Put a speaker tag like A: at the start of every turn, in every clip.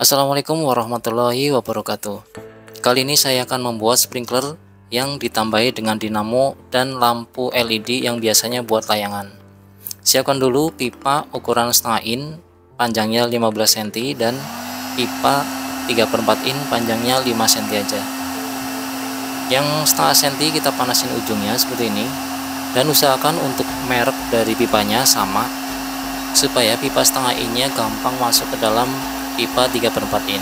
A: Assalamualaikum warahmatullahi wabarakatuh. Kali ini saya akan membuat sprinkler yang ditambahi dengan dinamo dan lampu LED yang biasanya buat layangan. Siapkan dulu pipa ukuran setengah in, panjangnya 15 cm, dan pipa 3/4 in, panjangnya 5 cm aja. Yang setengah cm kita panasin ujungnya seperti ini, dan usahakan untuk merek dari pipanya sama, supaya pipa setengah in-nya gampang masuk ke dalam pipa 3/4 in.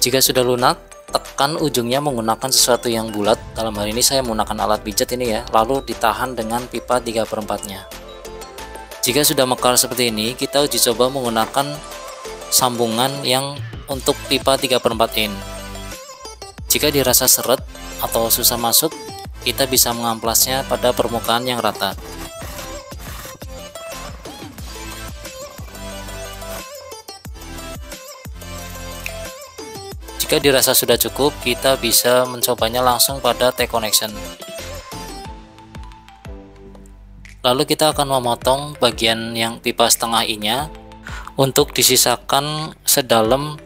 A: Jika sudah lunak, tekan ujungnya menggunakan sesuatu yang bulat. Dalam hal ini saya menggunakan alat pijat ini ya, lalu ditahan dengan pipa 3/4-nya. Jika sudah mekar seperti ini, kita uji coba menggunakan sambungan yang untuk pipa 3/4 in. Jika dirasa seret atau susah masuk, kita bisa mengamplasnya pada permukaan yang rata. Jika dirasa sudah cukup, kita bisa mencobanya langsung pada T-connection. Lalu kita akan memotong bagian yang pipa setengah in-nya untuk disisakan sedalam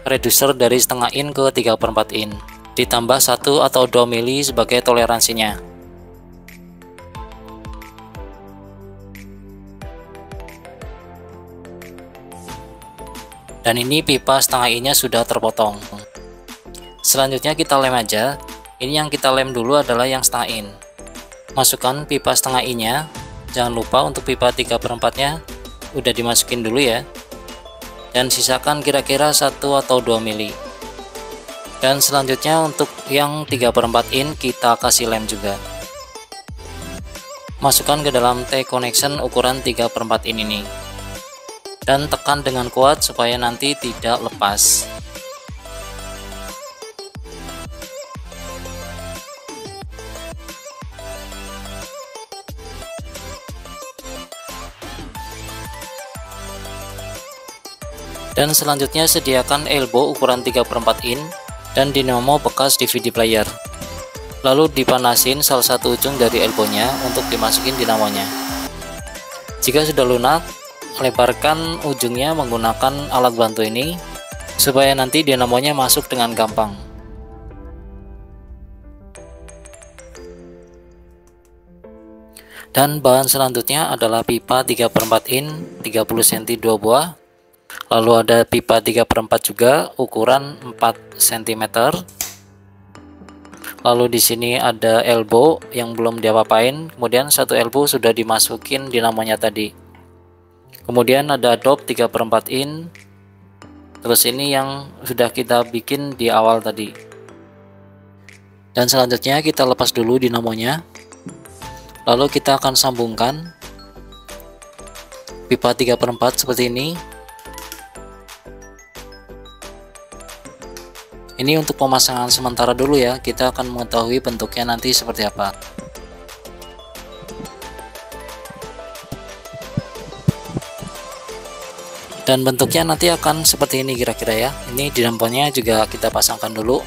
A: reducer dari setengah in ke 3/4 in, ditambah 1 atau 2 mili sebagai toleransinya. Dan ini pipa setengah in-nya sudah terpotong. Selanjutnya kita lem aja. Ini yang kita lem dulu adalah yang setengah in. Masukkan pipa setengah in-nya. Jangan lupa untuk pipa 3/4-nya udah dimasukin dulu ya. Dan sisakan kira-kira 1 atau 2 mili. Dan selanjutnya untuk yang 3/4 in kita kasih lem juga. Masukkan ke dalam T-connection ukuran 3/4 in ini. Dan tekan dengan kuat supaya nanti tidak lepas. Dan selanjutnya sediakan elbow ukuran 3/4 in dan dinamo bekas DVD player. Lalu dipanasin salah satu ujung dari elbownya untuk dimasukin dinamonya. Jika sudah lunak, lebarkan ujungnya menggunakan alat bantu ini supaya nanti dinamonya masuk dengan gampang. Dan bahan selanjutnya adalah pipa 3/4 in 30 cm 2 buah. Lalu ada pipa 3/4 juga ukuran 4 cm. Lalu di sini ada elbow yang belum diapa-apain, kemudian satu elbow sudah dimasukin dinamonya tadi. Kemudian ada dop 3/4 in. Terus ini yang sudah kita bikin di awal tadi. Dan selanjutnya kita lepas dulu dinamonya. Lalu kita akan sambungkan pipa 3/4 seperti ini. Ini untuk pemasangan sementara dulu ya, kita akan mengetahui bentuknya nanti seperti apa. Dan bentuknya nanti akan seperti ini kira-kira ya. Ini dinamonya juga kita pasangkan dulu.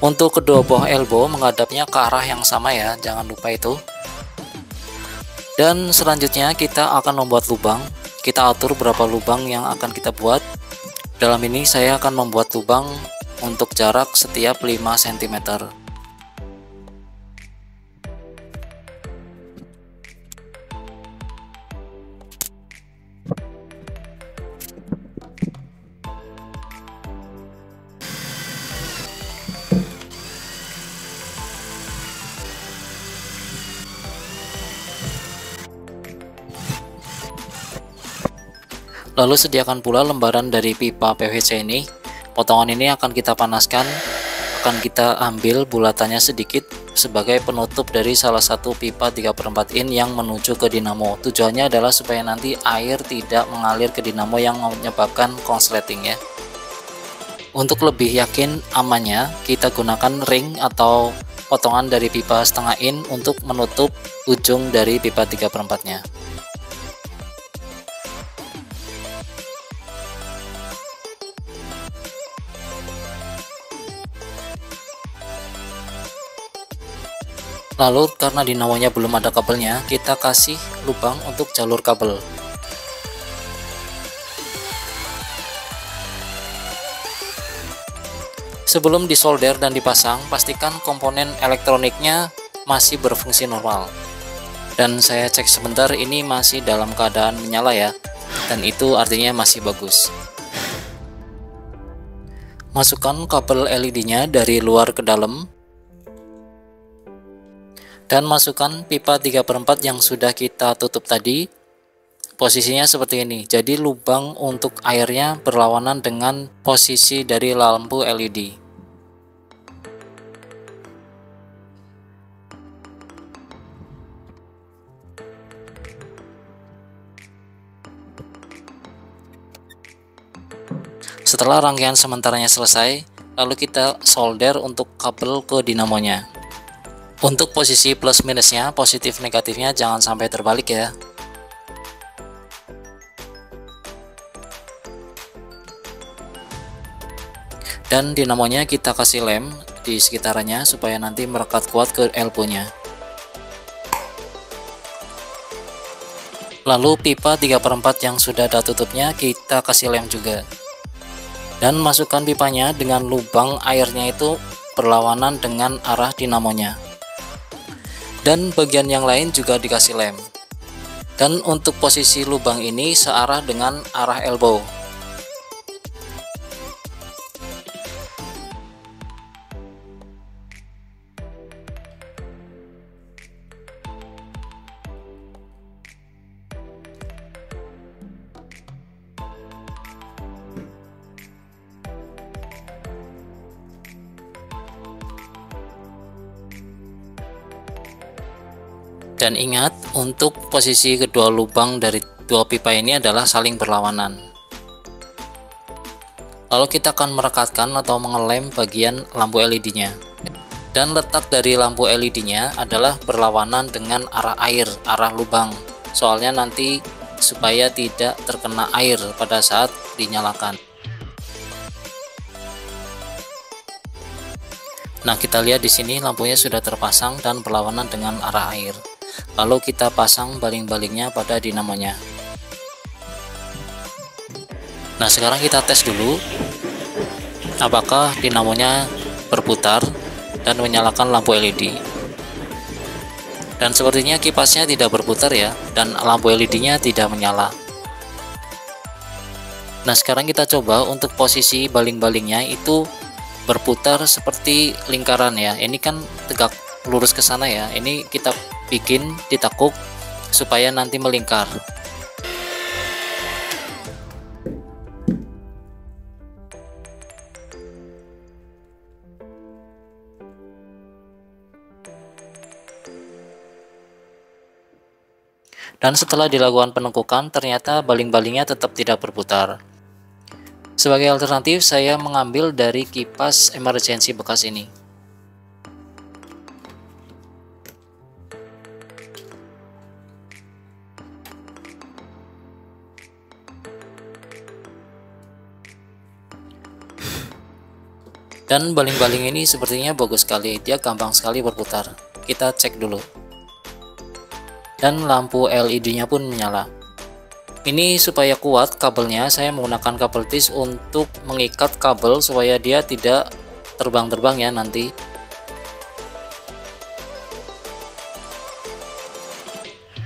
A: Untuk kedua buah elbow menghadapnya ke arah yang sama ya, jangan lupa itu. Dan selanjutnya kita akan membuat lubang. Kita atur berapa lubang yang akan kita buat. Dalam ini saya akan membuat lubang untuk jarak setiap 5 cm. Lalu sediakan pula lembaran dari pipa PVC ini. Potongan ini akan kita panaskan, akan kita ambil bulatannya sedikit sebagai penutup dari salah satu pipa 3/4 in yang menuju ke dinamo. Tujuannya adalah supaya nanti air tidak mengalir ke dinamo yang menyebabkan konsleting ya. Untuk lebih yakin amannya, kita gunakan ring atau potongan dari pipa setengah in untuk menutup ujung dari pipa 3/4-nya. Lalu karena dinamonya belum ada kabelnya, kita kasih lubang untuk jalur kabel. Sebelum disolder dan dipasang, pastikan komponen elektroniknya masih berfungsi normal. Dan saya cek sebentar, ini masih dalam keadaan menyala ya, dan itu artinya masih bagus. Masukkan kabel LED-nya dari luar ke dalam, dan masukkan pipa 3/4 yang sudah kita tutup tadi. Posisinya seperti ini, jadi lubang untuk airnya berlawanan dengan posisi dari lampu LED. Setelah rangkaian sementaranya selesai, lalu kita solder untuk kabel ke dinamonya. Untuk posisi plus minusnya, positif negatifnya jangan sampai terbalik ya. Dan dinamonya kita kasih lem di sekitarannya supaya nanti merekat kuat ke elbow-nya. Lalu pipa 3/4 yang sudah ada tutupnya kita kasih lem juga. Dan masukkan pipanya dengan lubang airnya itu berlawanan dengan arah dinamonya. Dan bagian yang lain juga dikasih lem. Dan untuk posisi lubang ini searah dengan arah elbow. Dan ingat, untuk posisi kedua lubang dari dua pipa ini adalah saling berlawanan. Lalu kita akan merekatkan atau mengelem bagian lampu LED-nya. Dan letak dari lampu LED-nya adalah berlawanan dengan arah air, arah lubang. Soalnya nanti supaya tidak terkena air pada saat dinyalakan. Nah, kita lihat di sini lampunya sudah terpasang dan berlawanan dengan arah air. Lalu kita pasang baling-balingnya pada dinamonya. Nah, sekarang kita tes dulu apakah dinamonya berputar dan menyalakan lampu LED. Dan sepertinya kipasnya tidak berputar ya, dan lampu LED-nya tidak menyala. Nah, sekarang kita coba untuk posisi baling-balingnya itu berputar seperti lingkaran ya. Ini kan tegak lurus ke sana ya. Ini kita bikin ditekuk supaya nanti melingkar. Dan setelah dilakukan penekukan, ternyata baling-balingnya tetap tidak berputar. Sebagai alternatif, saya mengambil dari kipas emergency bekas ini. Dan baling-baling ini sepertinya bagus sekali, dia gampang sekali berputar. Kita cek dulu. Dan lampu LED-nya pun menyala. Ini supaya kuat kabelnya, saya menggunakan kabel tis untuk mengikat kabel supaya dia tidak terbang-terbang ya nanti.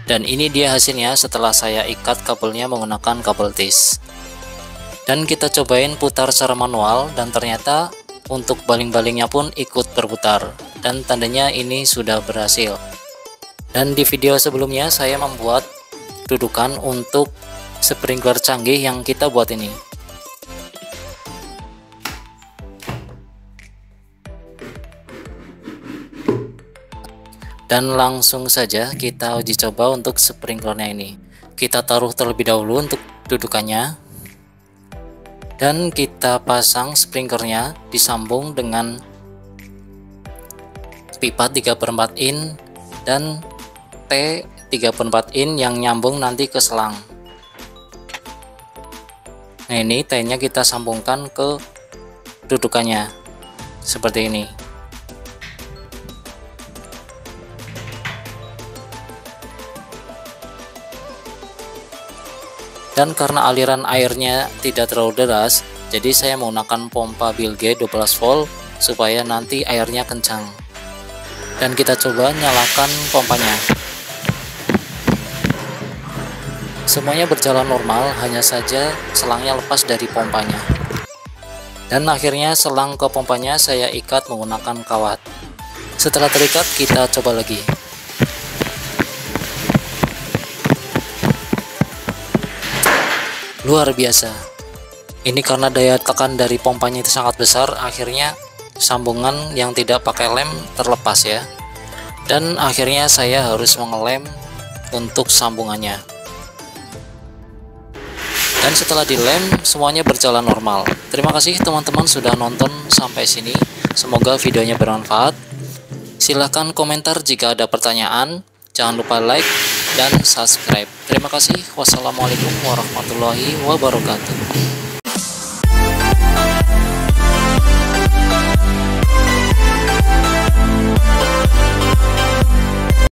A: Dan ini dia hasilnya setelah saya ikat kabelnya menggunakan kabel tis. Dan kita cobain putar secara manual, dan ternyata untuk baling-balingnya pun ikut berputar, dan tandanya ini sudah berhasil. Dan di video sebelumnya saya membuat dudukan untuk sprinkler canggih yang kita buat ini. Dan langsung saja kita uji coba untuk sprinklernya ini. Kita taruh terlebih dahulu untuk dudukannya. Dan kita pasang sprinklernya disambung dengan pipa 3/4 in dan T 3/4 in yang nyambung nanti ke selang. Nah, ini T-nya kita sambungkan ke dudukannya seperti ini. Dan karena aliran airnya tidak terlalu deras, jadi saya menggunakan pompa Bilge 12 volt supaya nanti airnya kencang. Dan kita coba nyalakan pompanya. Semuanya berjalan normal, hanya saja selangnya lepas dari pompanya. Dan akhirnya selang ke pompanya saya ikat menggunakan kawat. Setelah terikat, kita coba lagi. Luar biasa. Ini karena daya tekan dari pompanya itu sangat besar, akhirnya sambungan yang tidak pakai lem terlepas ya. Dan akhirnya saya harus mengelem untuk sambungannya. Dan setelah dilem, semuanya berjalan normal. Terima kasih teman-teman sudah nonton sampai sini. Semoga videonya bermanfaat. Silahkan komentar jika ada pertanyaan. Jangan lupa like dan subscribe. Terima kasih. Wassalamualaikum warahmatullahi wabarakatuh.